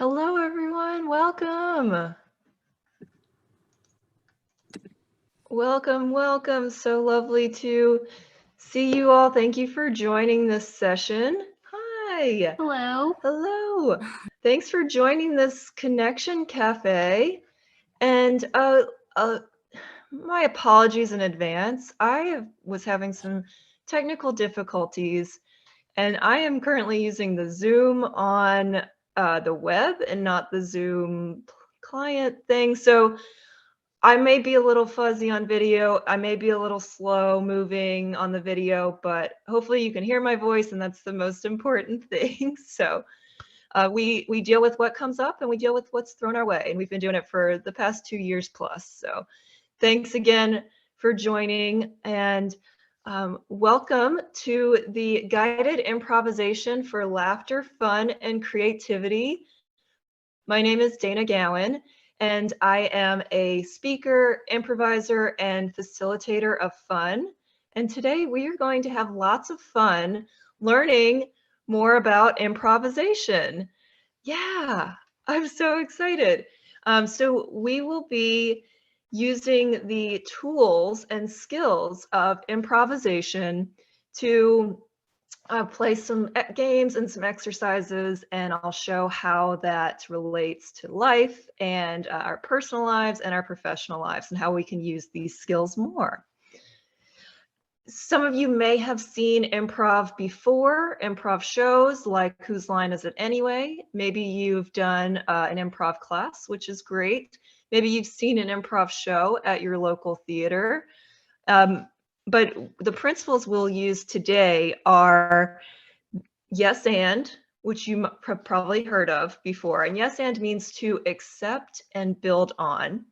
Hello, everyone. Welcome. Welcome, welcome. So lovely to see you all. Thank you for joining this session. Hi. Hello. Hello. Thanks for joining this Connection Cafe. And my apologies in advance. I was having some technical difficulties, and I am currently using the Zoom on the web and not the Zoom client thing. So I may be a little fuzzy on video. I may be a little slow moving on the video, but hopefully you can hear my voice, and that's the most important thing. So we deal with what comes up, and we deal with what's thrown our way, and we've been doing it for the past 2 years plus. So thanks again for joining, and welcome to the guided improvisation for laughter, fun, and creativity. My name is Dana Gowan, and I am a speaker, improviser, and facilitator of fun. And today we are going to have lots of fun learning more about improvisation. Yeah, I'm so excited. So we will be using the tools and skills of improvisation to play some games and some exercises, and I'll show how that relates to life and our personal lives and our professional lives, and how we can use these skills more. Some of you may have seen improv before, improv shows like Whose Line Is It Anyway? Maybe you've done an improv class, which is great. Maybe you've seen an improv show at your local theater. But the principles we'll use today are yes and, which you probably heard of before. And yes and means to accept and build on.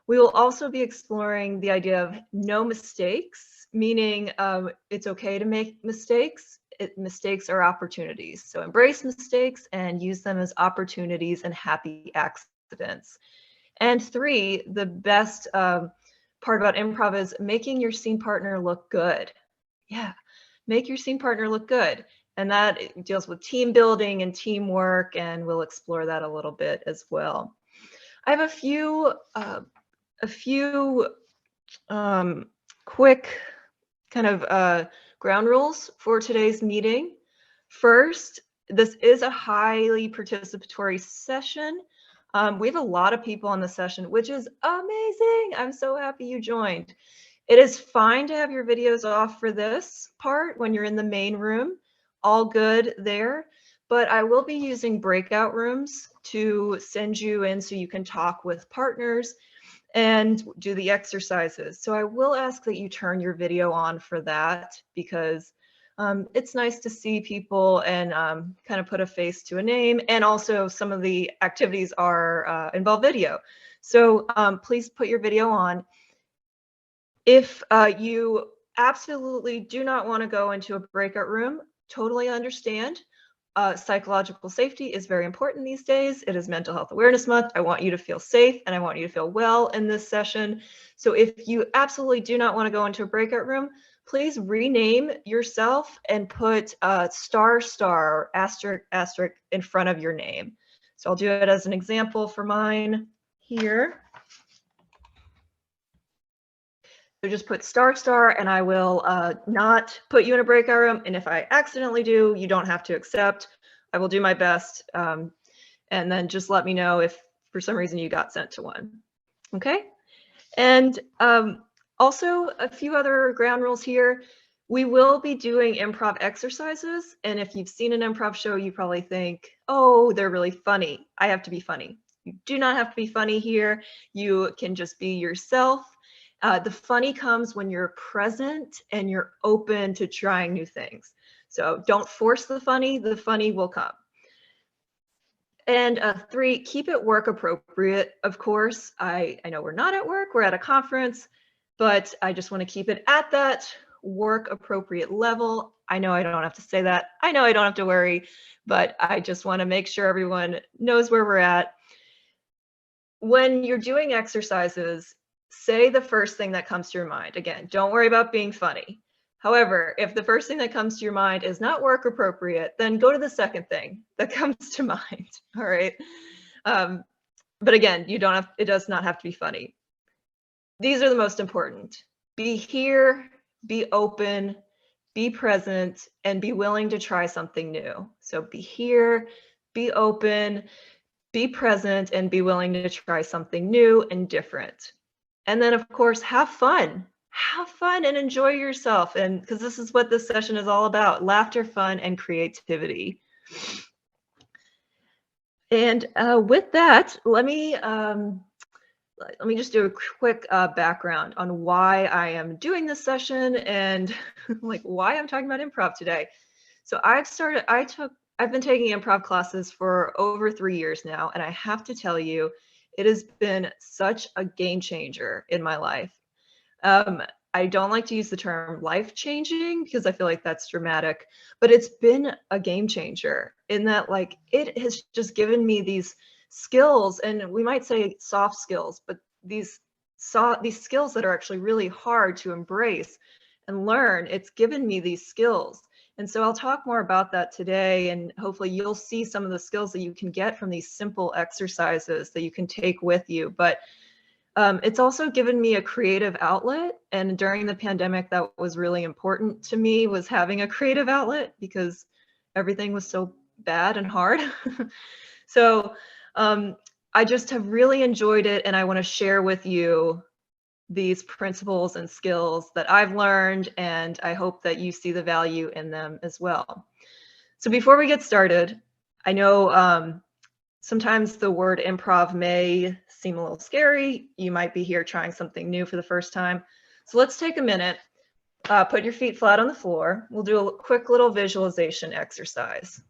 We will also be exploring the idea of no mistakes, meaning it's okay to make mistakes. Mistakes are opportunities. So embrace mistakes and use them as opportunities and happy accidents. And 3, the best part about improv is making your scene partner look good. Yeah, make your scene partner look good. And that deals with team building and teamwork, and we'll explore that a little bit as well. I have a few quick kind of ground rules for today's meeting. First, this is a highly participatory session. We have a lot of people on the session, which is amazing. I'm so happy you joined. It is fine to have your videos off for this part when you're in the main room. All good there. But I will be using breakout rooms to send you in so you can talk with partners and do the exercises. So I will ask that you turn your video on for that, because it's nice to see people and kind of put a face to a name. And also some of the activities are involve video. So please put your video on. If you absolutely do not want to go into a breakout room, totally understand. Psychological safety is very important these days. It is Mental Health Awareness Month. I want you to feel safe and I want you to feel well in this session. So if you absolutely do not want to go into a breakout room, please rename yourself and put star asterisk in front of your name. So I'll do it as an example for mine here. So just put star, and I will not put you in a breakout room. And if I accidentally do, you don't have to accept. I will do my best. And then just let me know if for some reason you got sent to one. Okay. And also a few other ground rules here. We will be doing improv exercises. And if you've seen an improv show, you probably think, oh, they're really funny. I have to be funny. You do not have to be funny here. You can just be yourself. The funny comes when you're present and you're open to trying new things. So don't force the funny will come. And 3, keep it work appropriate. Of course, I know we're not at work, we're at a conference, but I just want to keep it at that work appropriate level. I know I don't have to say that. I know I don't have to worry, but I just want to make sure everyone knows where we're at. When you're doing exercises, say the first thing that comes to your mind. Again, don't worry about being funny. However, if the first thing that comes to your mind is not work appropriate, then go to the second thing that comes to mind. All right. Um, but again, it does not have to be funny. These are the most important. Be here, be open, be present, and be willing to try something new. So be here, be open, be present, and be willing to try something new and different. And then, of course, have fun. Have fun and enjoy yourself. And because this is what this session is all about, laughter, fun, and creativity. And with that, let me just do a quick background on why I am doing this session and like why I'm talking about improv today. So I've been taking improv classes for over 3 years now, and I have to tell you, it has been such a game changer in my life. I don't like to use the term life-changing because I feel like that's dramatic, but it's been a game changer in that, like, it has just given me these skills, and we might say soft skills, but these skills that are actually really hard to embrace and learn. It's given me these skills. And so I'll talk more about that today, and hopefully you'll see some of the skills that you can get from these simple exercises that you can take with you. But it's also given me a creative outlet, and during the pandemic, that was really important to me, was having a creative outlet because everything was so bad and hard. So I just have really enjoyed it, and I want to share with you these principles and skills that I've learned, and I hope that you see the value in them as well. So before we get started, I know sometimes the word improv may seem a little scary. You might be here trying something new for the first time. So let's take a minute, put your feet flat on the floor. We'll do a quick little visualization exercise.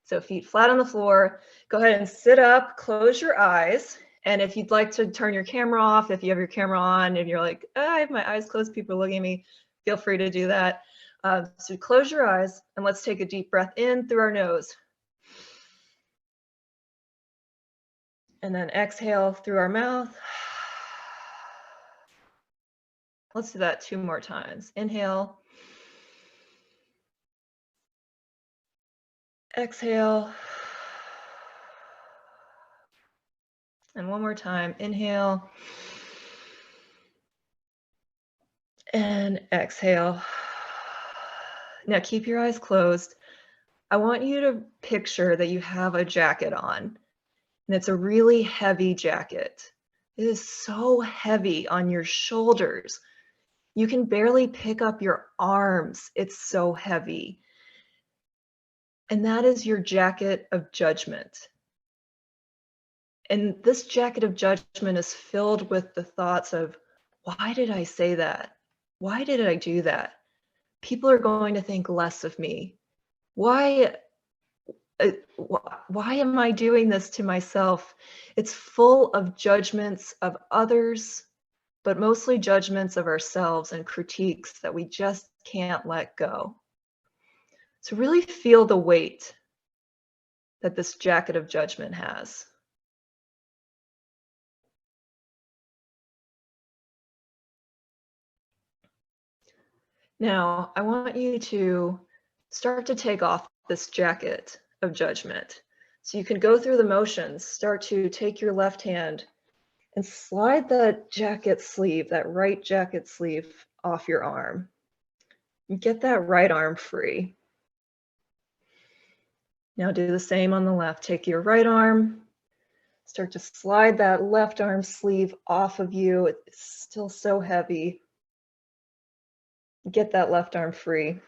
So feet flat on the floor, go ahead and sit up, close your eyes. And if you'd like to turn your camera off, if you have your camera on, if you're like, oh, I have my eyes closed, people are looking at me, feel free to do that. So close your eyes and let's take a deep breath in through our nose. And then exhale through our mouth. Let's do that 2 more times. Inhale. Exhale. And 1 more time. Inhale. And exhale. Now keep your eyes closed. I want you to picture that you have a jacket on, and it's a really heavy jacket. It is so heavy on your shoulders. You can barely pick up your arms. It's so heavy. And that is your jacket of judgment. And this jacket of judgment is filled with the thoughts of, why did I say that? Why did I do that? People are going to think less of me. Why am I doing this to myself? It's full of judgments of others, but mostly judgments of ourselves and critiques that we just can't let go. So really feel the weight that this jacket of judgment has. Now, I want you to start to take off this jacket of judgment. So you can go through the motions, start to take your left hand and slide that jacket sleeve, that right jacket sleeve, off your arm. And get that right arm free. Now do the same on the left. Take your right arm, start to slide that left arm sleeve off of you. It's still so heavy. Get that left arm free.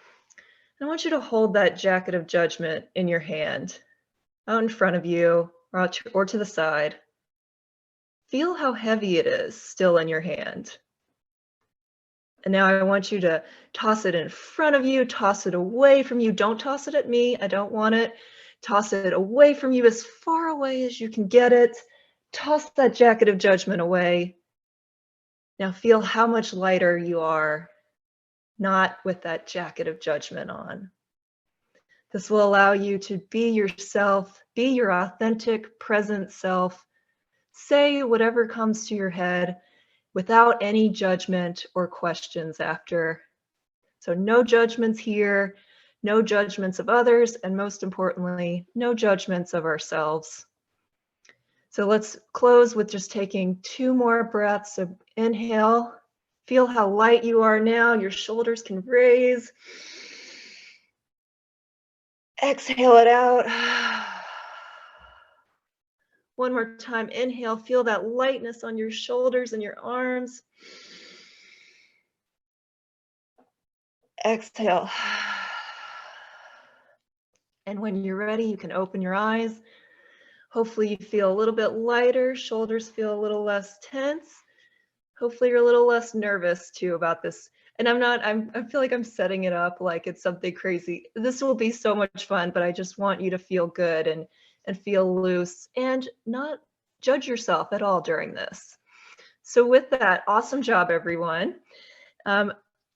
I want you to hold that jacket of judgment in your hand, out in front of you or to the side. Feel how heavy it is still in your hand. And now I want you to toss it in front of you, toss it away from you. Don't toss it at me. I don't want it. Toss it away from you, as far away as you can get it. Toss that jacket of judgment away. Now feel how much lighter you are, not with that jacket of judgment on. This will allow you to be yourself, be your authentic, present self. Say whatever comes to your head without any judgment or questions after. So no judgments here, no judgments of others, and most importantly, no judgments of ourselves. So let's close with just taking 2 more breaths. So inhale, feel how light you are now. Your shoulders can raise. Exhale it out. One more time, inhale, feel that lightness on your shoulders and your arms. Exhale. And when you're ready, you can open your eyes. Hopefully you feel a little bit lighter, shoulders feel a little less tense. Hopefully you're a little less nervous too about this. And I feel like I'm setting it up like it's something crazy. This will be so much fun, but I just want you to feel good and feel loose and not judge yourself at all during this. So with that, awesome job, everyone.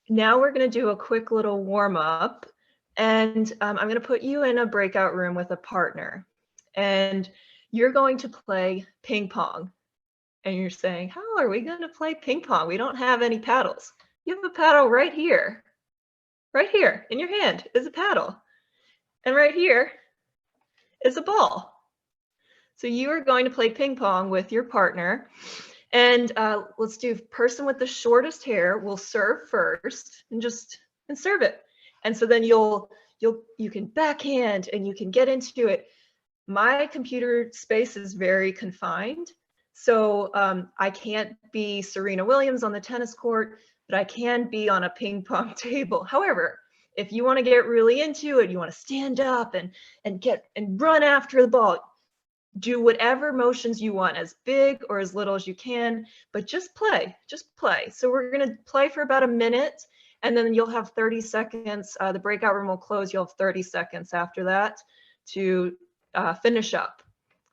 Now we're going to do a quick little warm up, and I'm going to put you in a breakout room with a partner, and you're going to play ping pong. And you're saying, how are we going to play ping pong? We don't have any paddles. You have a paddle right here. Right here in your hand is a paddle. And right here is a ball. So you are going to play ping pong with your partner. And let's do person with the shortest hair will serve first and serve it. And so then you can backhand and you can get into it. My computer space is very confined. So I can't be Serena Williams on the tennis court, but I can be on a ping pong table. However, if you want to get really into it, you want to stand up and run after the ball, do whatever motions you want, as big or as little as you can, but just play. So we're going to play for about a minute, and then you'll have 30 seconds. The breakout room will close. You'll have 30 seconds after that to finish up.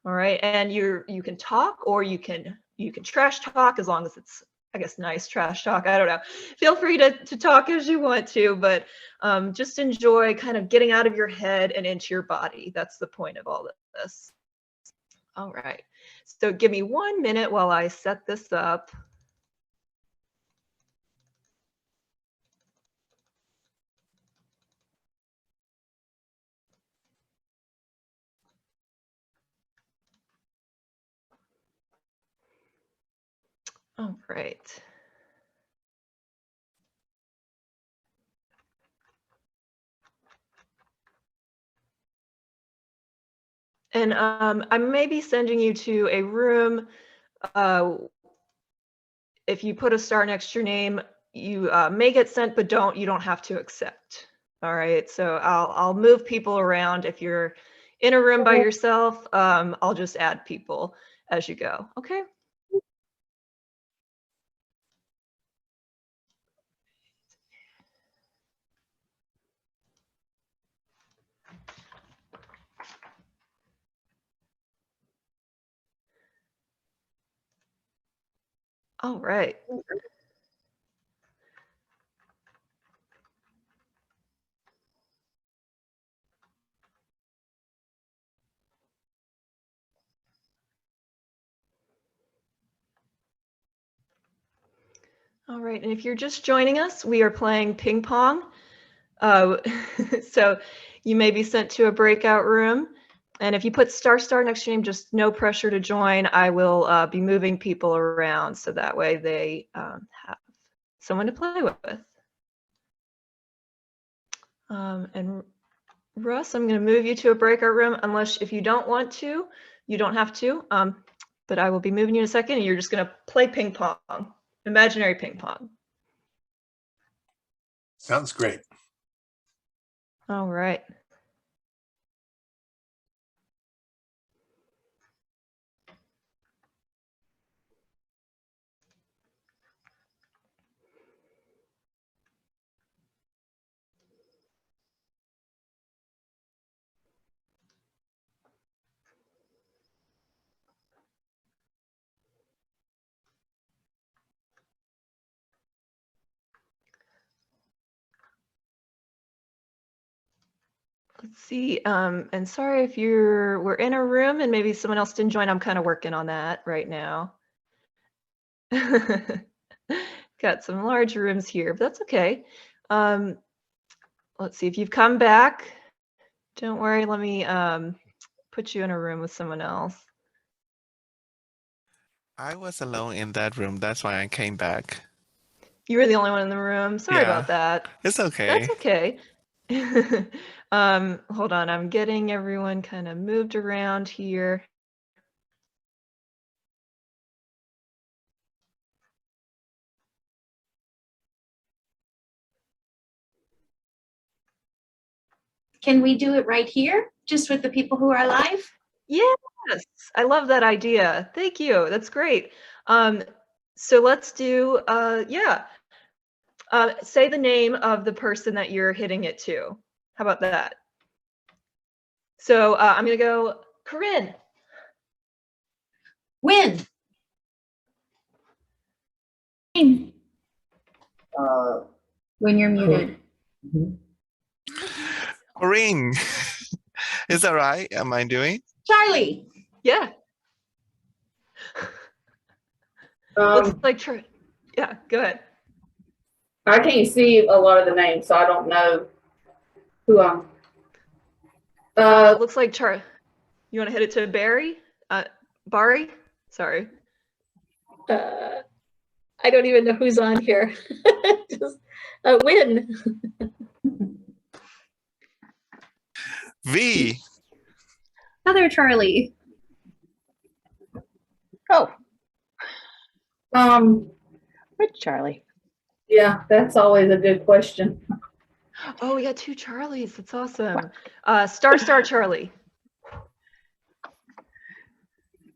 All right, and you can talk, or you can trash talk, as long as it's, I guess, nice trash talk. I don't know. Feel free to talk as you want to, but just enjoy kind of getting out of your head and into your body. That's the point of all of this. All right, so give me 1 minute while I set this up. All right. And I may be sending you to a room. If you put a star next to your name, you may get sent, but you don't have to accept. All right, so I'll move people around. If you're in a room by yourself, I'll just add people as you go. Okay. All right. All right, and if you're just joining us, we are playing ping pong. So you may be sent to a breakout room. And if you put star next to your name, just no pressure to join. I will be moving people around so that way they have someone to play with. And Russ, I'm going to move you to a breakout room, unless if you don't want to, you don't have to. But I will be moving you in a second, and you're just going to play ping pong, imaginary ping pong. Sounds great. All right. Let's see, and sorry if we're in a room and maybe someone else didn't join. I'm kind of working on that right now. Got some large rooms here, but that's okay. let's see if you've come back. Don't worry, let me put you in a room with someone else. I was alone in that room. That's why I came back. You were the only one in the room. Sorry about that. It's okay. That's okay. Hold on, I'm getting everyone kind of moved around here. Can we do it right here, just with the people who are live? Yes, I love that idea. Thank you. That's great. So let's do, say the name of the person that you're hitting it to. How about that? So I'm going to go, Corinne. When? When you're muted. Ring. Is that right? Am I doing? Charlie. Yeah. Looks like yeah, go ahead. I can't see a lot of the names, so I don't know who I'm. Looks like Charlie. You want to hit it to Barry? Bari? Sorry. I don't even know who's on here. Just Win. V. Other Charlie. Oh. Which Charlie? Yeah, that's always a good question. Oh, we got two Charlies. That's awesome. Star Charlie.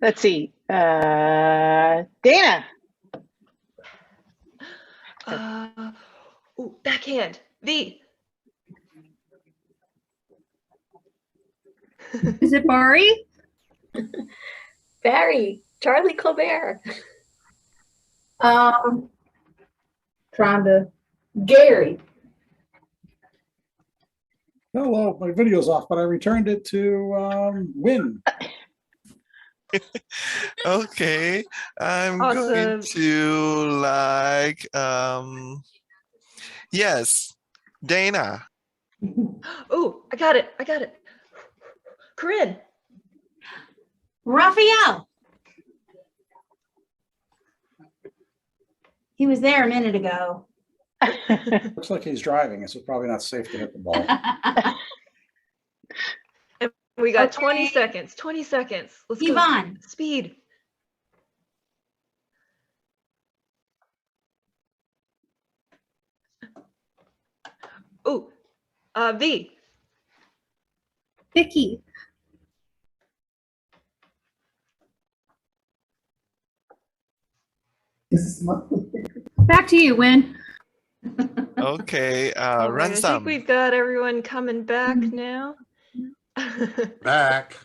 Let's see. Dana. Ooh, backhand. V. Is it Bari? Barry. Charlie Colbert. Trying to. Gary. Oh, well, my video's off, but I returned it to Win. Okay. I'm Awesome. going to like yes, Dana. Oh, I got it. Corinne. Raphael. He was there a minute ago. Looks like he's driving, so it's probably not safe to hit the ball. And we got Okay. 20 seconds. 20 seconds. Let's Yvonne. go. Speed. Oh, V. Vicky. Back to you, Win. Okay. All right, I think Ransom. we've got everyone coming back now. Back.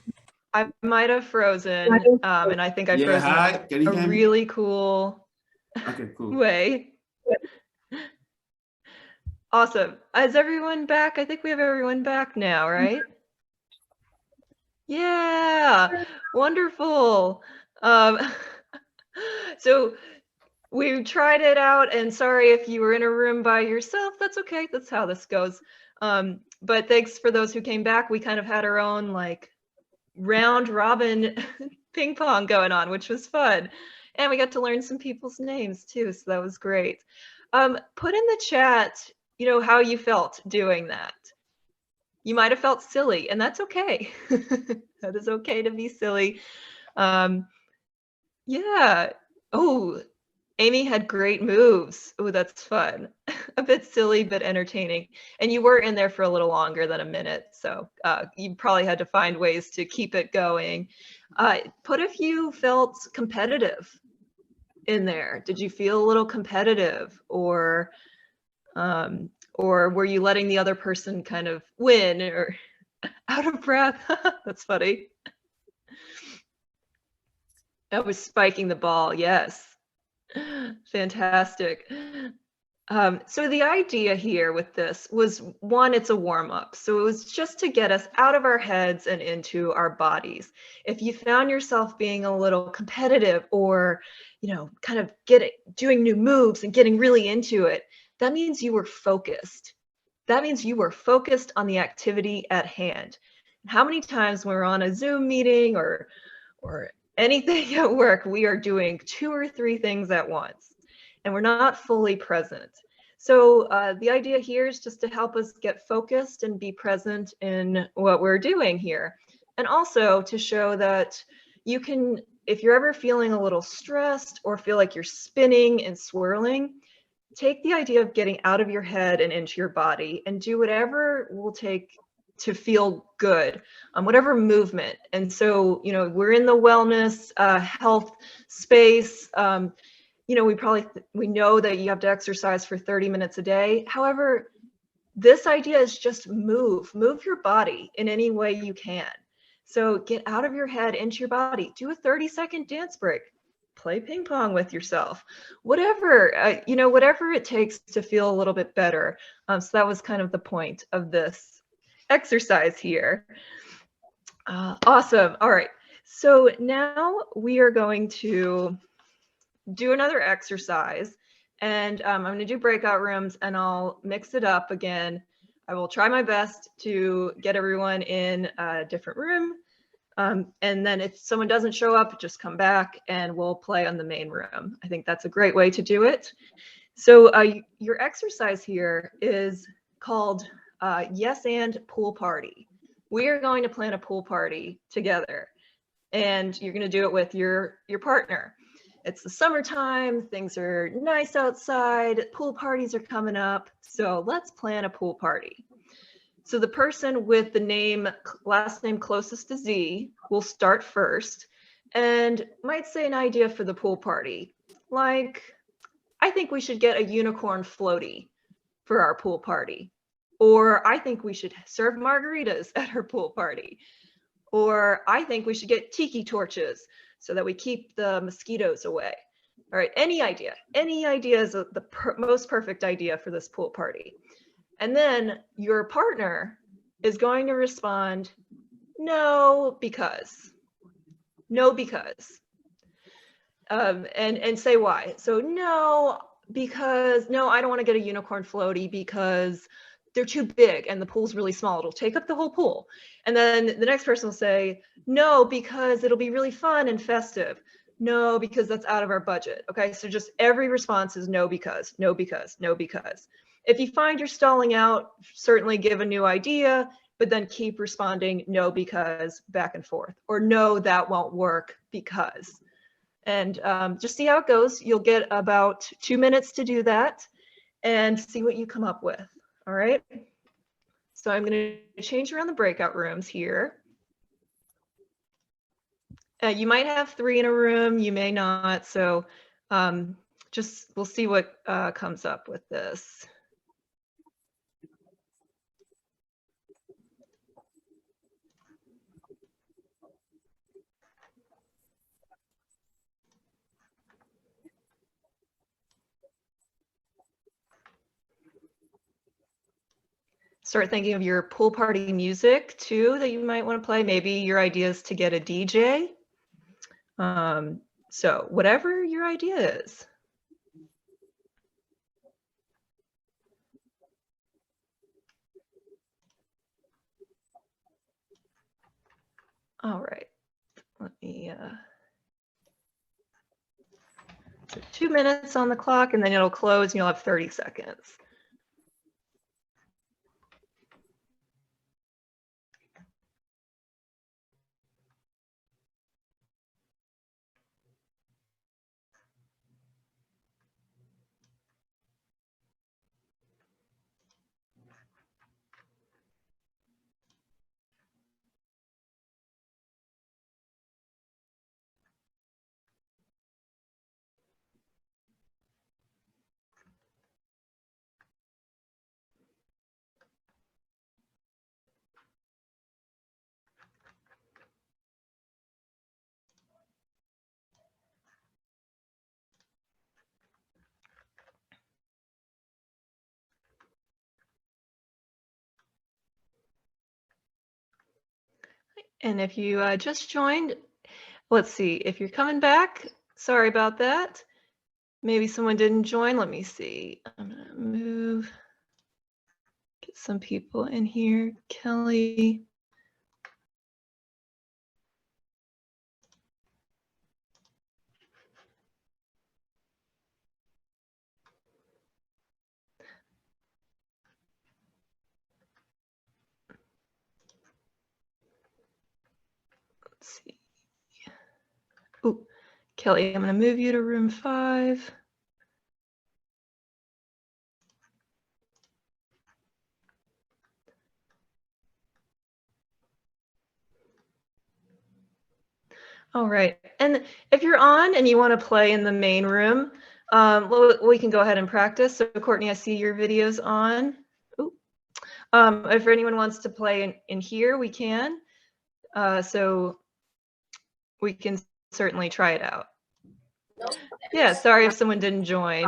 I might have frozen, and I think I Yeah, frozen hi. Can you a hear me? really cool Okay, cool. way. Awesome. Is everyone back? I think we have everyone back now, right? Yeah, wonderful. So we tried it out, and sorry if you were in a room by yourself. That's okay. That's how this goes. But thanks for those who came back. We kind of had our own like round robin ping pong going on, which was fun. And we got to learn some people's names too, so that was great. Put in the chat, you know, how you felt doing that. You might have felt silly, and that's okay. That is okay to be silly. Yeah. Oh, Amy had great moves. Oh, that's fun. A bit silly, but entertaining. And you were in there for a little longer than a minute, so you probably had to find ways to keep it going. Put if you felt competitive in there. Did you feel a little competitive, or were you letting the other person kind of win, or out of breath? That's funny. That was spiking the ball, yes. Fantastic. So the idea here with this was, one, it's a warm-up. So it was just to get us out of our heads and into our bodies. If you found yourself being a little competitive, or, you know, kind of doing new moves and getting really into it, that means you were focused. that means you were focused on the activity at hand. How many times when we're on a Zoom meeting or anything at work, we are doing 2 or 3 things at once, and we're not fully present. So the idea here is just to help us get focused and be present in what we're doing here. And also to show that you can, if you're ever feeling a little stressed or feel like you're spinning and swirling, take the idea of getting out of your head and into your body and do whatever will take to feel good, whatever movement. And so, you know, we're in the wellness, health space. You know, we know that you have to exercise for 30 minutes a day. However, this idea is just move your body in any way you can. So get out of your head into your body, do a 30-second dance break, play ping pong with yourself, whatever, you know, whatever it takes to feel a little bit better. So that was kind of the point of this exercise here. Awesome. All right. So now we are going to do another exercise, and I'm going to do breakout rooms, and I'll mix it up again. I will try my best to get everyone in a different room. And then if someone doesn't show up, just come back and we'll play on the main room. I think that's a great way to do it. So your exercise here is called Yes and Pool Party. We are going to plan a pool party together, and you're going to do it with your partner. It's the summertime, things are nice outside, pool parties are coming up, so let's plan a pool party. So the person with the last name closest to Z will start first and might say an idea for the pool party. Like, I think we should get a unicorn floaty for our pool party. Or I think we should serve margaritas at our pool party. Or I think we should get tiki torches so that we keep the mosquitoes away. All right, any idea is the most perfect idea for this pool party. And then your partner is going to respond, no, because. And say why. So no, because, no, I don't want to get a unicorn floaty because they're too big and the pool's really small. It'll take up the whole pool. And then the next person will say, no, because it'll be really fun and festive. No, because that's out of our budget. Okay, so just every response is no, because, no, because, no, because. If you find you're stalling out, certainly give a new idea, but then keep responding no, because, back and forth, or no, that won't work because. And just see how it goes. You'll get about 2 minutes to do that and see what you come up with. All right. So I'm going to change around the breakout rooms here. You might have 3 in a room, you may not. So we'll see what comes up with this. Start thinking of your pool party music too that you might want to play. Maybe your idea is to get a DJ. So whatever your idea is. All right, let me, so 2 minutes on the clock, and then it'll close and you'll have 30 seconds. And if you just joined, let's see, if you're coming back, sorry about that. Maybe someone didn't join. Let me see. I'm gonna move, get some people in here. Kelly. Let's see. Oh, Kelly, I'm going to move you to room 5. All right. And if you're on and you want to play in the main room, we can go ahead and practice. So Courtney, I see your video's on. Ooh. If anyone wants to play in here, we can. So we can certainly try it out. Yeah, sorry if someone didn't join.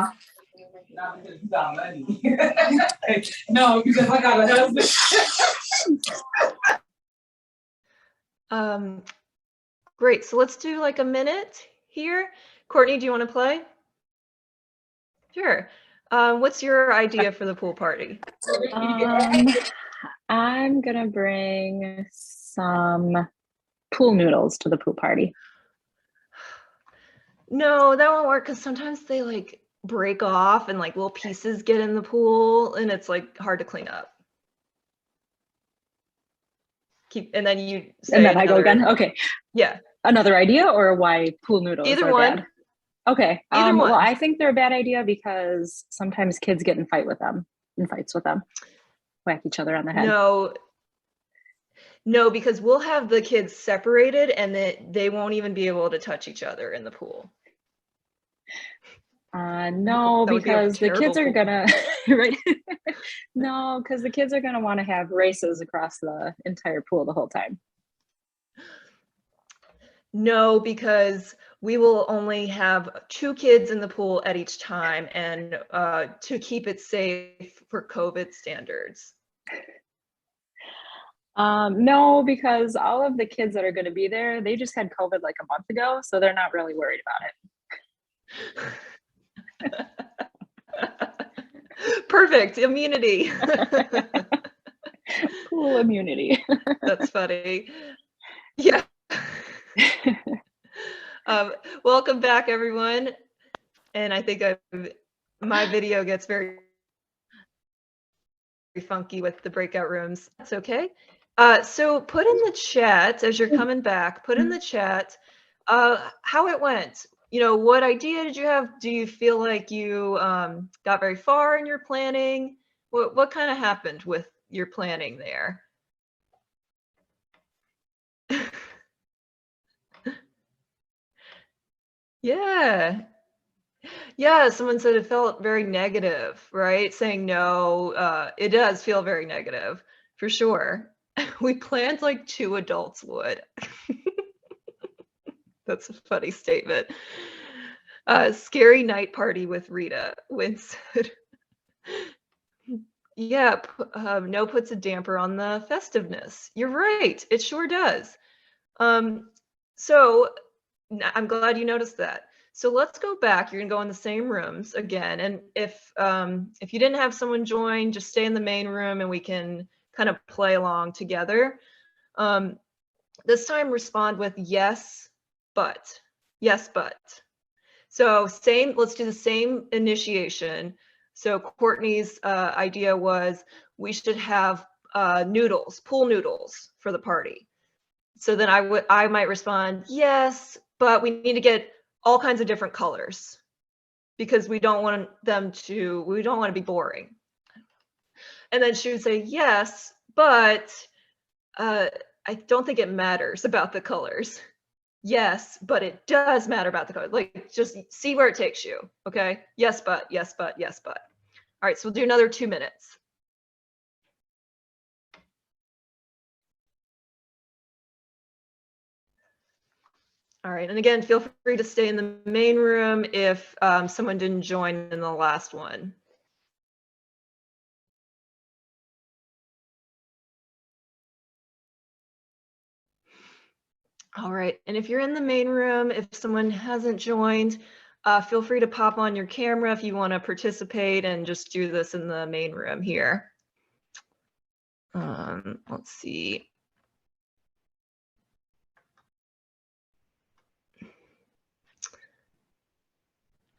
No, because I got a husband. Great, so let's do like a minute here. Courtney, do you want to play? Sure. What's your idea for the pool party? I'm gonna bring some pool noodles to the pool party. No, that won't work because sometimes they like break off and like little pieces get in the pool and it's like hard to clean up. And then you say and then I go again. Okay. Yeah. Another idea or why pool noodles Either are one. bad? Okay. Either one. Well, I think they're a bad idea because sometimes kids get in fights with them, whack each other on the head. No, because we'll have the kids separated and they won't even be able to touch each other in the pool. No, because the kids are gonna right. No, because the kids are gonna want to have races across the entire pool the whole time. No, because we will only have 2 kids in the pool at each time, and to keep it safe for COVID standards. No, because all of the kids that are going to be there, they just had COVID like a month ago, so they're not really worried about it. Perfect immunity. Pool immunity. That's funny. Yeah. Welcome back, everyone. And I think my video gets very funky with the breakout rooms. That's okay. So put in the chat as you're coming back, put in the chat how it went. You know, what idea did you have? Do you feel like you got very far in your planning? What kind of happened with your planning there? Yeah. Yeah, someone said it felt very negative, right? Saying no, it does feel very negative, for sure. We planned like 2 adults would. That's a funny statement. Scary night party with Rita, Wynn said. Yeah, no puts a damper on the festiveness. You're right, it sure does. So I'm glad you noticed that. So let's go back. You're gonna go in the same rooms again. And if you didn't have someone join, just stay in the main room and we can kind of play along together. This time respond with yes, but. Yes, but. So let's do the same initiation. So Courtney's idea was we should have noodles, pool noodles for the party. So then I might respond, yes, but we need to get all kinds of different colors because we don't want to be boring. And then she would say, yes, but I don't think it matters about the colors. Yes, but it does matter about the colors. Like, just see where it takes you, okay? Yes, but, yes, but, yes, but. All right, so we'll do another 2 minutes. All right, and again, feel free to stay in the main room if someone didn't join in the last one. All right, and if you're in the main room, if someone hasn't joined, feel free to pop on your camera if you want to participate and just do this in the main room here. Let's see.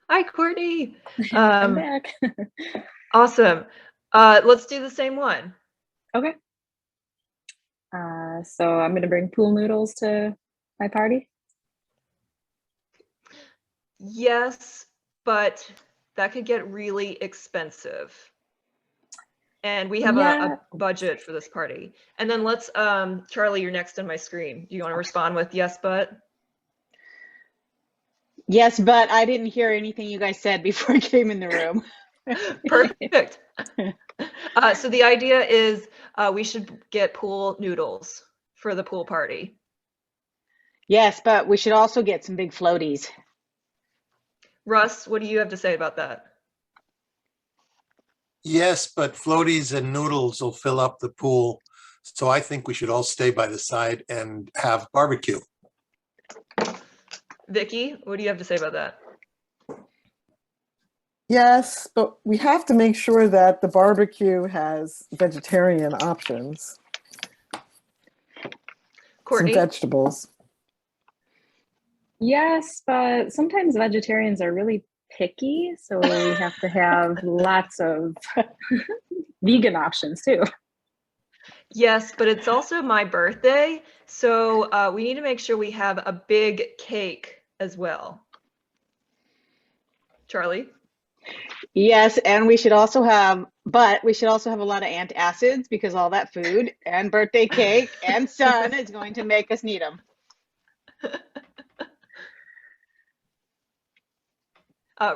Hi, Courtney. I'm back. Awesome. Let's do the same one. Okay. So I'm gonna bring pool noodles to my party. Yes, but that could get really expensive. And we have Yeah. a budget for this party. And then let's, Charlie, you're next on my screen. Do you want to respond with yes, but? Yes, but I didn't hear anything you guys said before I came in the room. Perfect. So the idea is we should get pool noodles for the pool party. Yes, but we should also get some big floaties. Russ, what do you have to say about that? Yes, but floaties and noodles will fill up the pool. So I think we should all stay by the side and have barbecue. Vicky, what do you have to say about that? Yes, but we have to make sure that the barbecue has vegetarian options, Courtney? some vegetables. Yes, but sometimes vegetarians are really picky, so we have to have lots of vegan options too. Yes, but it's also my birthday, so we need to make sure we have a big cake as well. Charlie? Yes, and we should also have a lot of antacids because all that food and birthday cake and sun is going to make us need them.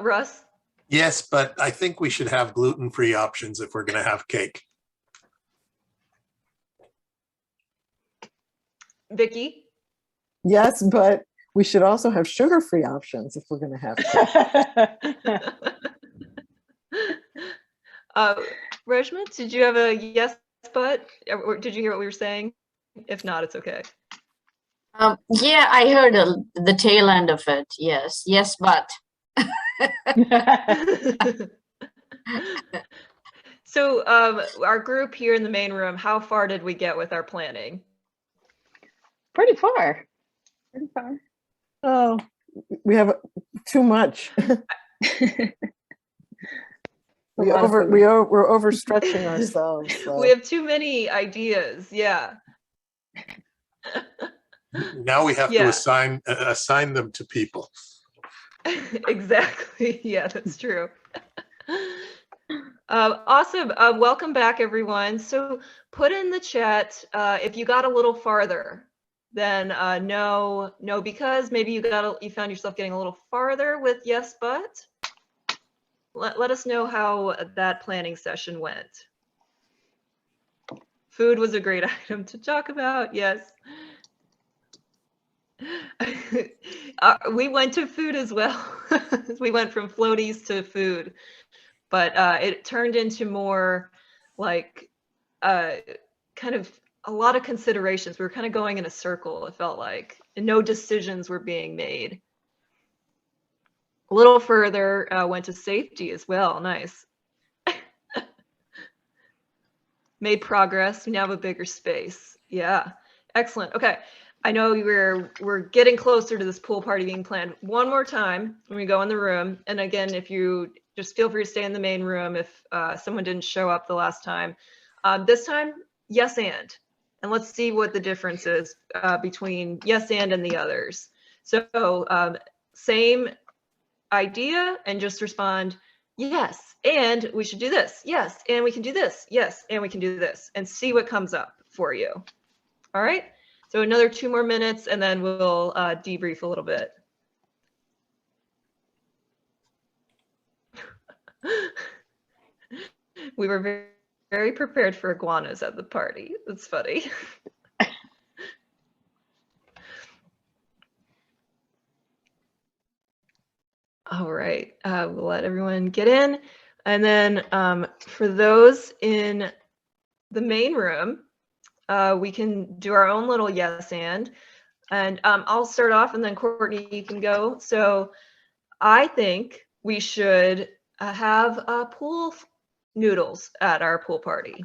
Russ? Yes, but I think we should have gluten-free options if we're going to have cake. Vicky? Yes, but we should also have sugar-free options if we're going to have Reshma, did you have a yes, but? Or did you hear what we were saying? If not, it's okay. Yeah, I heard the tail end of it. Yes, yes, but. So our group here in the main room, how far did we get with our planning? Pretty far. Pretty far. Oh, we have too much. We're overstretching ourselves. So. We have too many ideas. Yeah. Now we have to assign them to people. Exactly. Yeah, that's true. Awesome. Welcome back, everyone. So put in the chat if you got a little farther, then no, because maybe you found yourself getting a little farther with yes, but. Let us know how that planning session went. Food was a great item to talk about. Yes. We went to food as well. We went from floaties to food, but it turned into more like kind of a lot of considerations. We were kind of going in a circle, it felt like, and no decisions were being made. A little further, went to safety as well. Nice. Made progress. We now have a bigger space. Yeah, excellent. Okay, I know we're getting closer to this pool party being planned. One more time when we go in the room, and again, if you just feel free to stay in the main room if someone didn't show up the last time. This time, yes and let's see what the difference is between yes and the others. So same idea and just respond yes, and we should do this, yes, and we can do this, yes, and we can do this, and see what comes up for you. All right, so another 2 more minutes and then we'll debrief a little bit. We were very, very prepared for iguanas at the party. That's funny. All right, we'll let everyone get in. And then for those in the main room, we can do our own little yes and I'll start off and then Courtney, you can go. So I think we should have pool noodles at our pool party.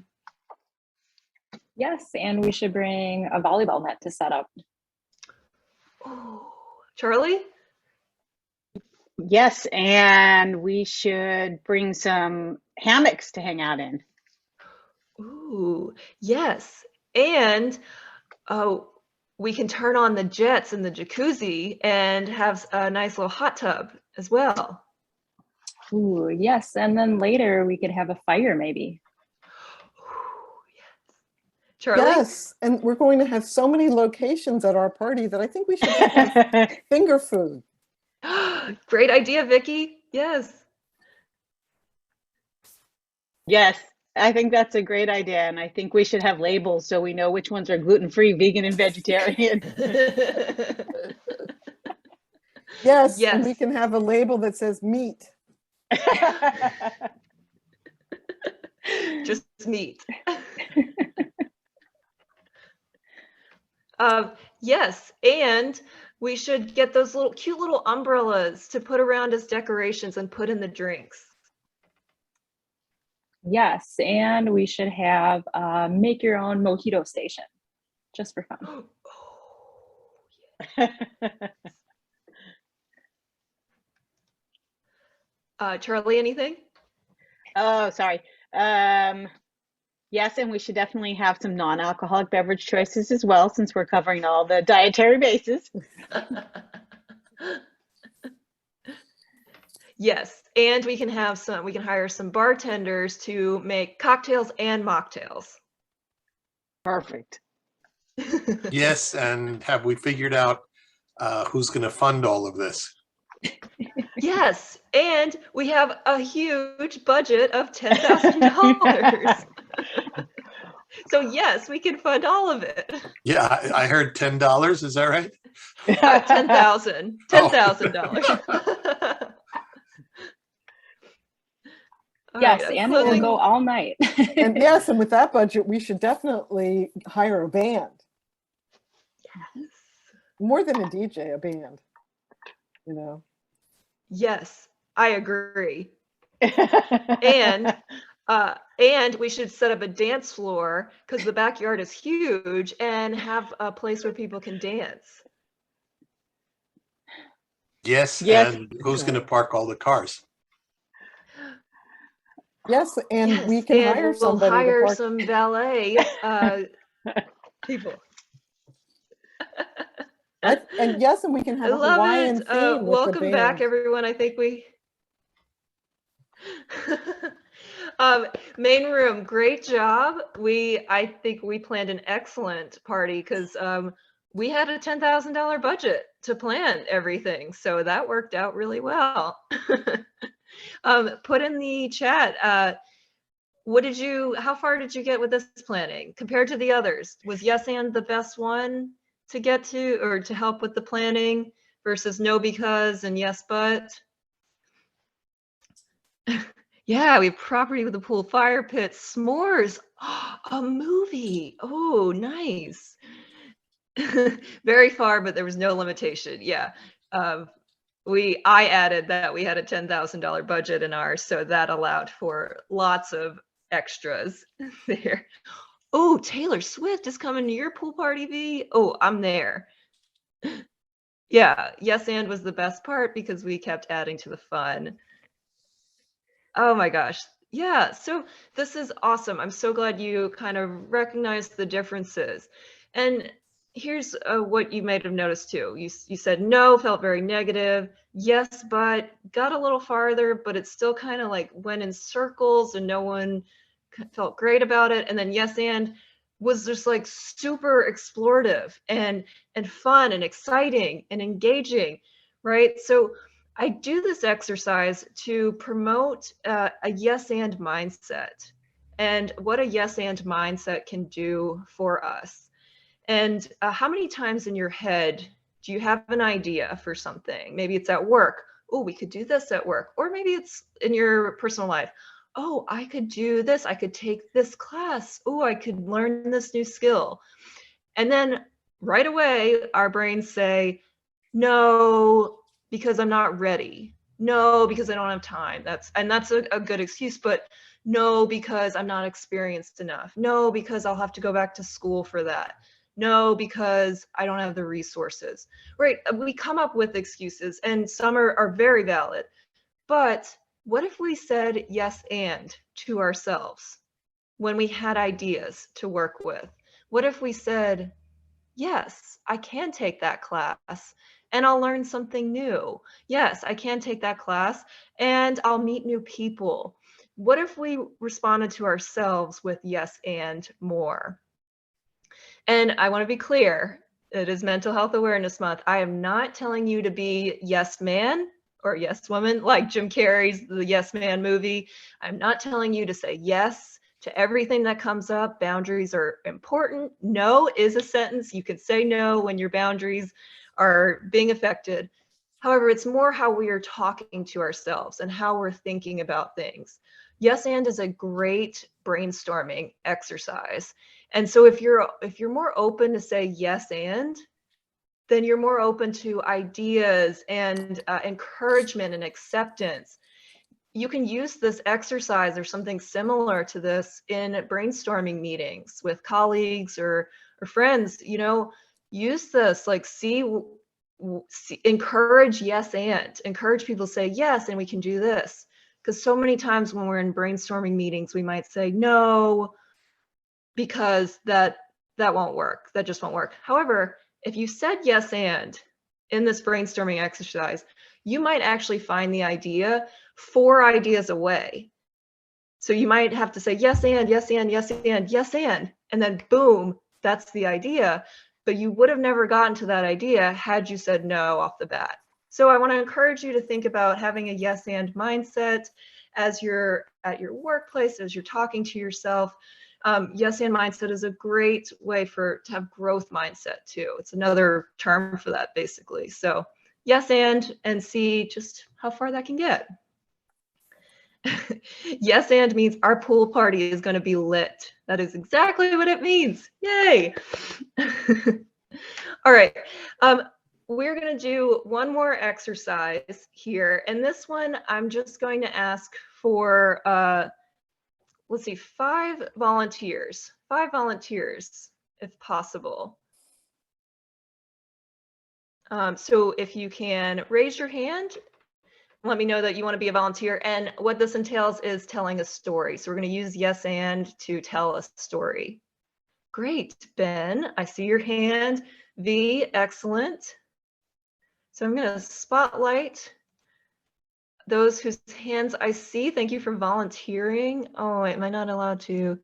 Yes, and we should bring a volleyball net to set up. Oh, Charlie? Yes, and we should bring some hammocks to hang out in. Ooh, yes. And we can turn on the jets in the jacuzzi and have a nice little hot tub as well. Ooh, yes, and then later we could have a fire maybe. Charlie? Yes, and we're going to have so many locations at our party that I think we should have finger food. Great idea, Vicky. Yes. Yes, I think that's a great idea. And I think we should have labels so we know which ones are gluten-free, vegan, and vegetarian. Yes, Yes. and we can have a label that says meat. Just meat. Yes, and we should get those little cute little umbrellas to put around as decorations and put in the drinks. Yes, and we should have make your own mojito station, just for fun. Charlie, anything? Oh, sorry. Yes, and we should definitely have some non-alcoholic beverage choices as well, since we're covering all the dietary bases. Yes, and we can hire some bartenders to make cocktails and mocktails. Perfect. Yes, and have we figured out who's going to fund all of this? Yes, and we have a huge budget of $10,000. So yes, we can fund all of it. Yeah, I heard $10. Is that right? $10,000. Yes, and it will go all night. And yes, and with that budget, we should definitely hire a band. Yes. More than a DJ, a band. You know. Yes, I agree. And we should set up a dance floor because the backyard is huge and have a place where people can dance. Yes, Yes. and who's going to park all the cars? Yes, and Yes, we can and hire we'll somebody to hire park. some valet people. And yes, and we can I have a love Hawaiian it. theme with Welcome the back, band. everyone. I think we main room, great job. I think we planned an excellent party because we had a $10,000 budget to plan everything, so that worked out really well. Put in the chat, how far did you get with this planning compared to the others? Was yes and the best one to get to or to help with the planning versus no because and yes but? Yeah, we have property with a pool, fire pit, s'mores, a movie. Oh, nice. Very far, but there was no limitation. Yeah. I added that we had a $10,000 budget in ours, so that allowed for lots of extras there. Oh, Taylor Swift is coming to your pool party, V. Oh, I'm there. Yeah, yes and was the best part because we kept adding to the fun. Oh my gosh. Yeah, so this is awesome. I'm so glad you kind of recognized the differences. And here's what you might have noticed too. You said no, felt very negative. Yes, but got a little farther, but it still kind of like went in circles and no one felt great about it. And then yes, and was just like super explorative and fun and exciting and engaging, right? So I do this exercise to promote a yes and mindset and what a yes and mindset can do for us. And how many times in your head do you have an idea for something? Maybe it's at work. Oh, we could do this at work. Or maybe it's in your personal life. Oh, I could do this. I could take this class. Oh, I could learn this new skill. And then right away, our brains say, no, because I'm not ready. No, because I don't have time. That's a good excuse, but No, because I'm not experienced enough. No, because I'll have to go back to school for that. No, because I don't have the resources. Right? We come up with excuses, and some are very valid. But what if we said yes and to ourselves when we had ideas to work with? What if we said, yes, I can take that class and I'll learn something new. Yes, I can take that class and I'll meet new people. What if we responded to ourselves with yes and more? And I want to be clear, it is Mental Health Awareness Month. I am not telling you to be yes man or yes woman like Jim Carrey's The Yes Man movie. I'm not telling you to say yes to everything that comes up. Boundaries are important. No is a sentence. You can say no when your boundaries are being affected. However, it's more how we are talking to ourselves and how we're thinking about things. Yes and is a great brainstorming exercise. And so if you're more open to say yes and, then you're more open to ideas and encouragement and acceptance. You can use this exercise or something similar to this in brainstorming meetings with colleagues or friends. You know, use this, like encourage yes and encourage people to say yes and we can do this. Because so many times when we're in brainstorming meetings, we might say no because that won't work. That just won't work. However, if you said yes and in this brainstorming exercise, you might actually find the idea 4 ideas away. So you might have to say yes and, yes and, yes and, yes and then boom, that's the idea. But you would have never gotten to that idea had you said no off the bat. So I want to encourage you to think about having a yes and mindset as you're at your workplace, as you're talking to yourself. Yes and mindset is a great way to have growth mindset too. It's another term for that basically. So yes and see just how far that can get. Yes and means our pool party is going to be lit. That is exactly what it means. Yay. All right. We're going to do one more exercise here. And this one, I'm just going to ask for, let's see, 5 volunteers if possible. So if you can raise your hand, let me know that you want to be a volunteer. And what this entails is telling a story. So we're going to use yes and to tell a story. Great, Ben, I see your hand. V, excellent. So I'm going to spotlight those whose hands I see. Thank you for volunteering. Oh, am I not allowed to?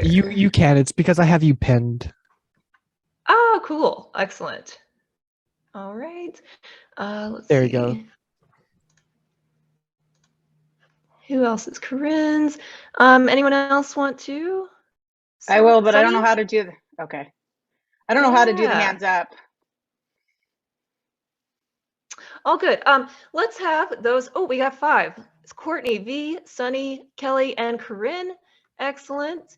You can. It's because I have you pinned. Oh, cool. Excellent. All right. Let's There see. you go. Who else is Corinne's? Anyone else want to? I will, but I don't know Sunny? how to do the, okay. I don't know how to do the Yeah. hands up. All good. Let's have those. Oh, we got 5. It's Courtney, V, Sunny, Kelly, and Corinne. Excellent.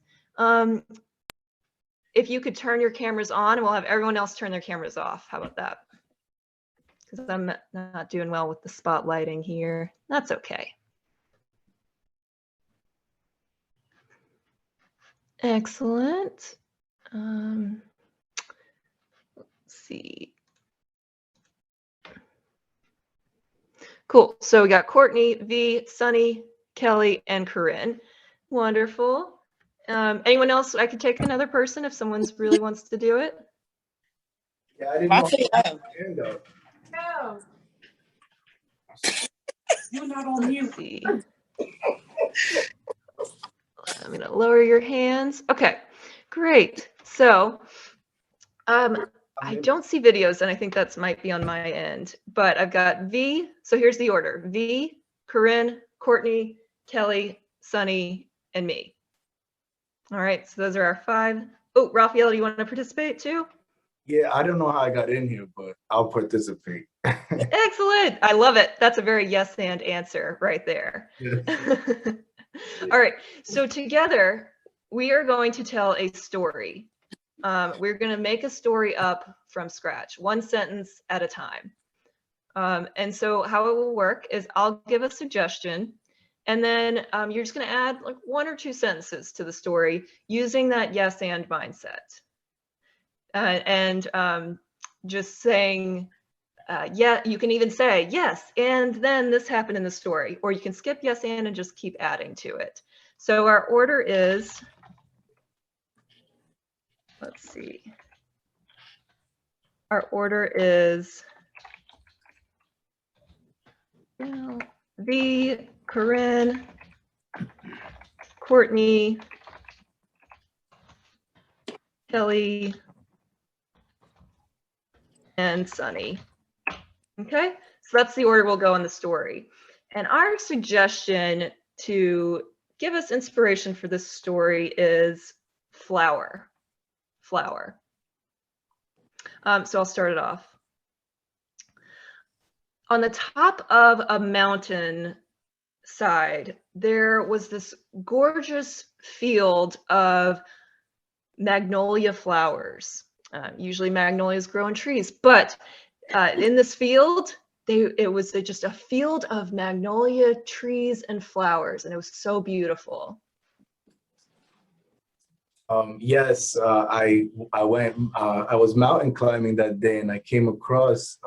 If you could turn your cameras on, and we'll have everyone else turn their cameras off. How about that? Because I'm not doing well with the spotlighting here. That's okay. Excellent. Let's see. Cool. So we got Courtney, V, Sunny, Kelly, and Corinne. Wonderful. Anyone else? I could take another person if someone really wants to do it. Yeah, I didn't know. No. You're not on mute. Let's see. I'm going to lower your hands. Okay, great. So I don't see videos, and I think that's might be on my end, but I've got V. So here's the order: V, Corinne, Courtney, Kelly, Sunny, and me. All right, so those are our 5. Oh, Raphael, do you want to participate too? Yeah, I don't know how I got in here, but I'll participate. Excellent. I love it. That's a very yes and answer right there. All right, so together we are going to tell a story. We're going to make a story up from scratch, 1 sentence at a time. And so how it will work is I'll give a suggestion, And then you're just going to add like 1 or 2 sentences to the story using that yes and mindset. And just saying, yeah, you can even say yes, and then this happened in the story, or you can skip yes and just keep adding to it. So our order is, let's see. Our order is V, Corinne, Courtney, Kelly, and Sunny. Okay, so that's the order we'll go in the story. And our suggestion to give us inspiration for this story is flower. Flower. So I'll start it off. On the top of a mountain side, there was this gorgeous field of magnolia flowers. Usually magnolias grow in trees, but in this field, it was just a field of magnolia trees and flowers, and it was so beautiful. Yes, I was mountain climbing that day, and I came across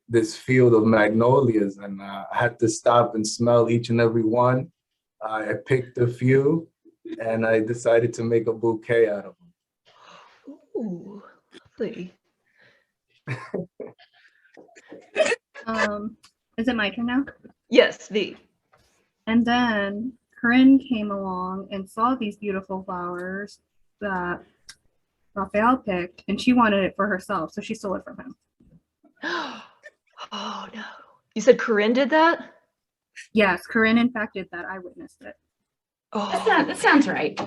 this field of magnolias, and I had to stop and smell each and every one. I picked a few, and I decided to make a bouquet out of them. Ooh, lovely. Is it my turn now? Yes, V. And then Corinne came along and saw these beautiful flowers that Raphael picked, and she wanted it for herself, so she stole it from him. Oh no. You said Corinne did that? Yes, Corinne in fact did that. I witnessed it. Oh. That sounds right.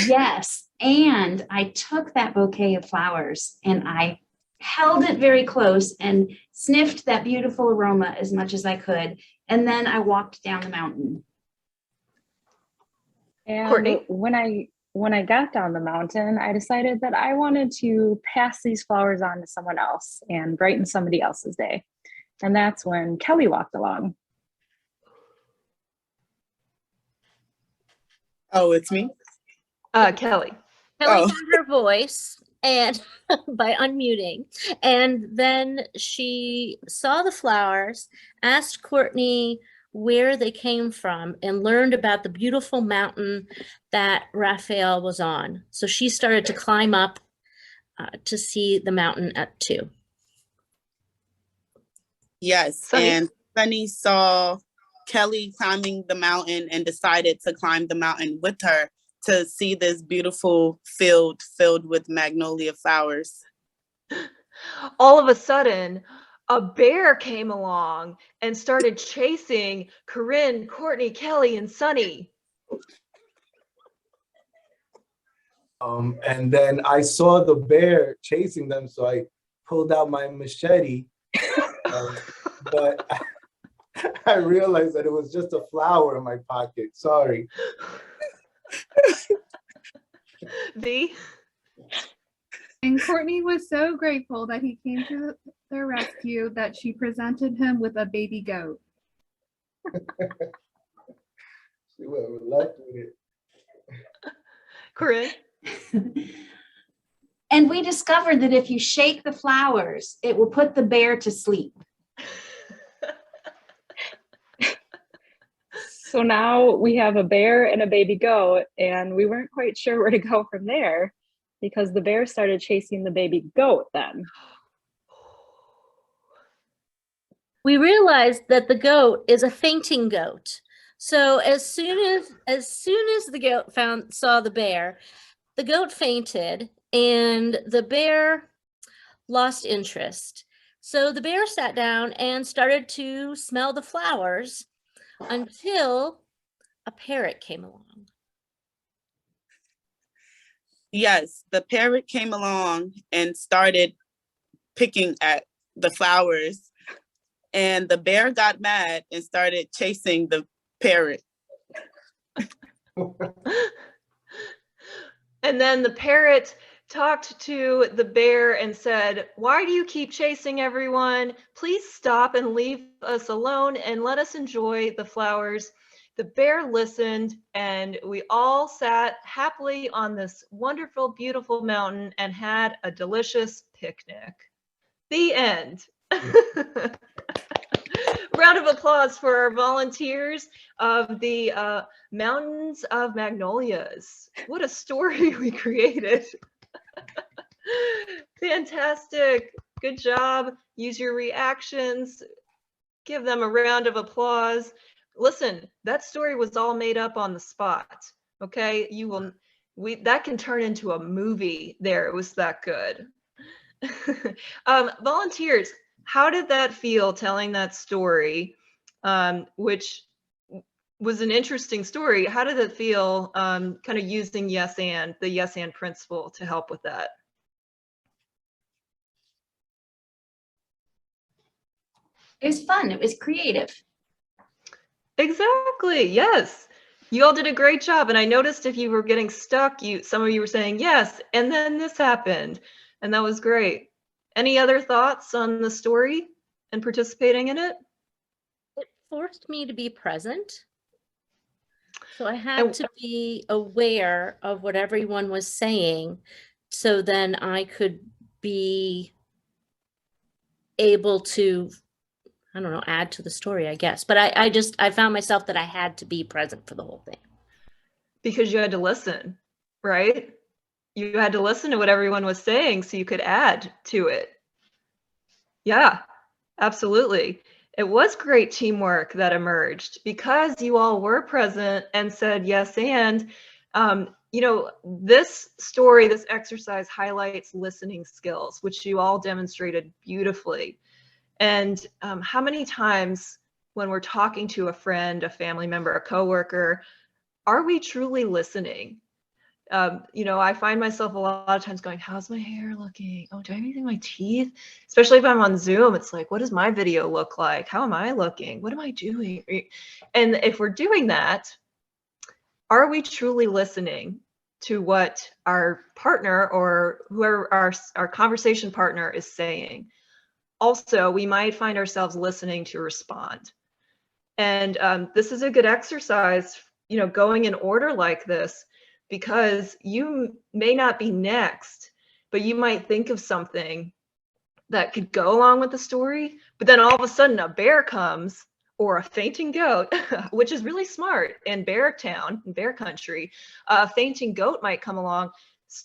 Yes, and I took that bouquet of flowers and I held it very close and sniffed that beautiful aroma as much as I could. And then I walked down the mountain. And Courtney? when I got down the mountain, I decided that I wanted to pass these flowers on to someone else and brighten somebody else's day. And that's when Kelly walked along. Oh, it's me? Kelly. Kelly found her voice and by unmuting, and then she saw the flowers, asked Courtney where they came from, and learned about the beautiful mountain that Raphael was on. So she started to climb up to see the mountain too. Yes, Sunny. and Sunny saw Kelly climbing the mountain and decided to climb the mountain with her to see this beautiful field filled with magnolia flowers. All of a sudden, a bear came along and started chasing Corinne, Courtney, Kelly, and Sunny. And then I saw the bear chasing them, so I pulled out my machete, but I realized that it was just a flower in my pocket. Sorry. V? And Courtney was so grateful that he came to their rescue that she presented him with a baby goat. See what we're left with it. Corinne? And we discovered that if you shake the flowers, it will put the bear to sleep. So now we have a bear and a baby goat, and we weren't quite sure where to go from there because the bear started chasing the baby goat then. We realized that the goat is a fainting goat. So as soon as the goat saw the bear, the goat fainted and the bear lost interest. So the bear sat down and started to smell the flowers until a parrot came along. Yes, the parrot came along and started picking at the flowers, and the bear got mad and started chasing the parrot. And then the parrot talked to the bear and said, "Why do you keep chasing everyone? Please stop and leave us alone and let us enjoy the flowers." The bear listened, and we all sat happily on this wonderful, beautiful mountain and had a delicious picnic. The end. Round of applause for our volunteers of the Mountains of Magnolias. What a story we created. Fantastic. Good job. Use your reactions. Give them a round of applause. Listen, that story was all made up on the spot. Okay, that can turn into a movie there. It was that good. Volunteers, how did that feel telling that story, which was an interesting story? How did it feel kind of using the yes and principle to help with that? It was fun. It was creative. Exactly. Yes. You all did a great job. And I noticed if you were getting stuck, some of you were saying yes, and then this happened. And that was great. Any other thoughts on the story and participating in it? It forced me to be present. So I had to be aware of what everyone was saying, so then I could be able to, I don't know, add to the story, I guess. But I found myself that I had to be present for the whole thing. Because you had to listen, right? You had to listen to what everyone was saying so you could add to it. Yeah, absolutely. It was great teamwork that emerged because you all were present and said yes. And, you know, this story, this exercise highlights listening skills, which you all demonstrated beautifully. And how many times when we're talking to a friend, a family member, a coworker, are we truly listening? You know, I find myself a lot of times going, how's my hair looking? Oh, do I have anything in my teeth? Especially if I'm on Zoom, it's like, what does my video look like? How am I looking? What am I doing? And if we're doing that, are we truly listening to what our partner or whoever our conversation partner is saying? Also, we might find ourselves listening to respond. And this is a good exercise, you know, going in order like this, because you may not be next, but you might think of something that could go along with the story, but then all of a sudden a bear comes, or a fainting goat, which is really smart in bear town, in bear country. A fainting goat might come along,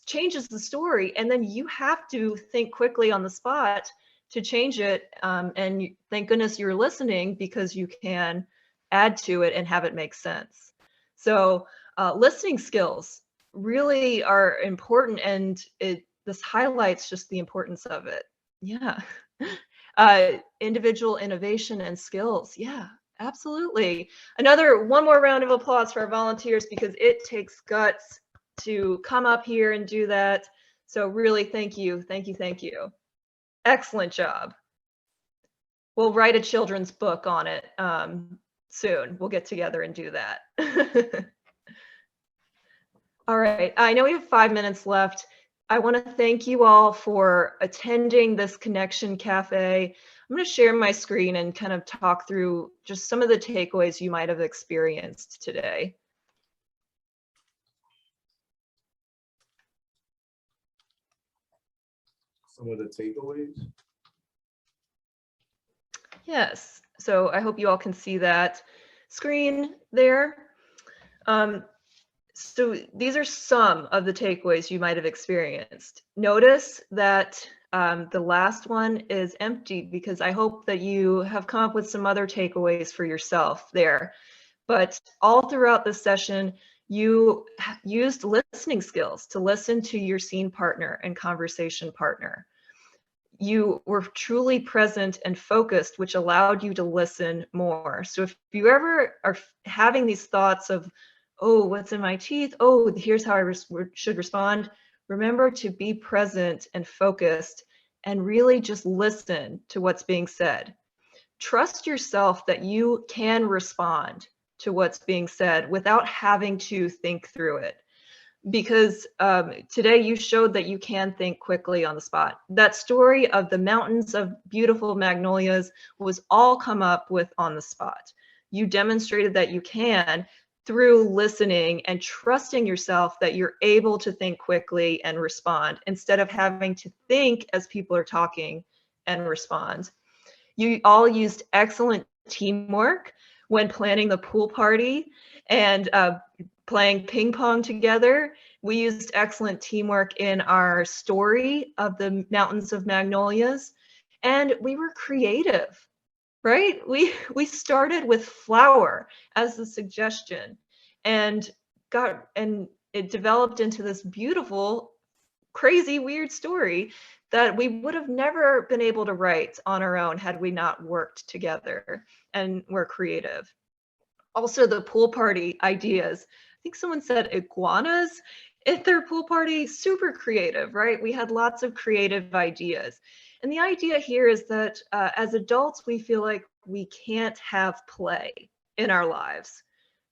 changes the story, and then you have to think quickly on the spot to change it. And thank goodness you're listening, because you can add to it and have it make sense. So listening skills really are important, and this highlights just the importance of it. Yeah. Individual innovation and skills. Yeah, absolutely. One more round of applause for our volunteers, because it takes guts to come up here and do that. So really, thank you. Thank you. Thank you. Excellent job. We'll write a children's book on it soon. We'll get together and do that. All right, I know we have 5 minutes left. I want to thank you all for attending this Connection Cafe. I'm going to share my screen and kind of talk through just some of the takeaways you might have experienced today. Some of the takeaways? Yes, so I hope you all can see that screen there. So these are some of the takeaways you might have experienced. Notice that the last one is empty, because I hope that you have come up with some other takeaways for yourself there. But all throughout this session, you used listening skills to listen to your scene partner and conversation partner. You were truly present and focused, which allowed you to listen more. So if you ever are having these thoughts of, oh, what's in my teeth? Oh, here's how I should respond. Remember to be present and focused and really just listen to what's being said. Trust yourself that you can respond to what's being said without having to think through it. because today you showed that you can think quickly on the spot. That story of the mountains of beautiful magnolias was all come up with on the spot. You demonstrated that you can through listening and trusting yourself that you're able to think quickly and respond instead of having to think as people are talking and respond. You all used excellent teamwork when planning the pool party and playing ping pong together. We used excellent teamwork in our story of the Mountains of Magnolias, and we were creative, right? We started with flower as the suggestion and it developed into this beautiful, crazy, weird story that we would have never been able to write on our own had we not worked together and were creative. Also, the pool party ideas. I think someone said iguanas at their pool party, super creative, right? We had lots of creative ideas. And the idea here is that as adults, we feel like we can't have play in our lives,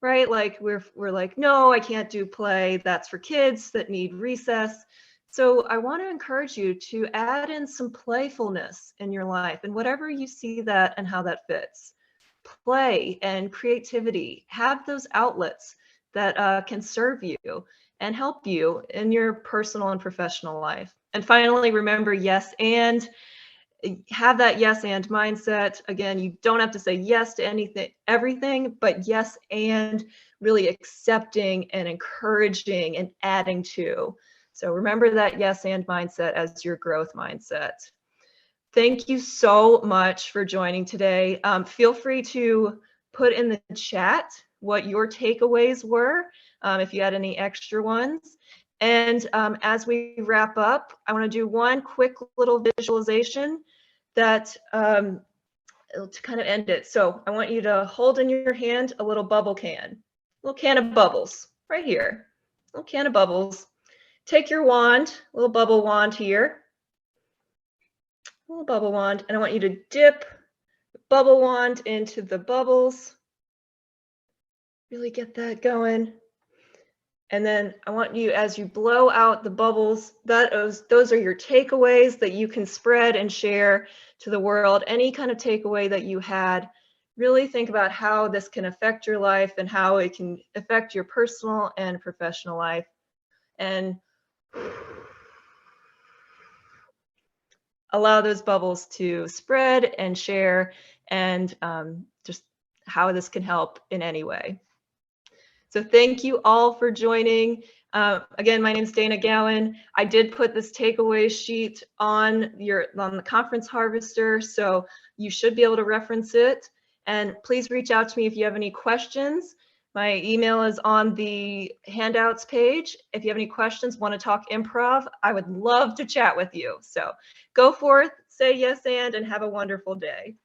right? Like we're like, no, I can't do play. That's for kids that need recess. So I want to encourage you to add in some playfulness in your life and whatever you see that and how that fits. Play and creativity, have those outlets that can serve you and help you in your personal and professional life. And finally, remember, yes, and have that yes and mindset. Again, you don't have to say yes to anything, everything, but yes and really accepting and encouraging and adding to. So remember that yes and mindset as your growth mindset. Thank you so much for joining today. Feel free to put in the chat what your takeaways were, if you had any extra ones. And as we wrap up, I want to do one quick little visualization that to kind of end it. So I want you to hold in your hand a little bubble can, a little can of bubbles right here, a little can of bubbles. Take your wand, a little bubble wand here, a little bubble wand, and I want you to dip the bubble wand into the bubbles. Really get that going. And then I want you, as you blow out the bubbles, those are your takeaways that you can spread and share to the world. Any kind of takeaway that you had, really think about how this can affect your life and how it can affect your personal and professional life. And allow those bubbles to spread and share and just how this can help in any way. So thank you all for joining. Again, my name is Dana Gowan. I did put this takeaway sheet on the conference harvester, so you should be able to reference it. And please reach out to me if you have any questions. My email is on the handouts page. If you have any questions, want to talk improv, I would love to chat with you. So go forth, say yes and have a wonderful day.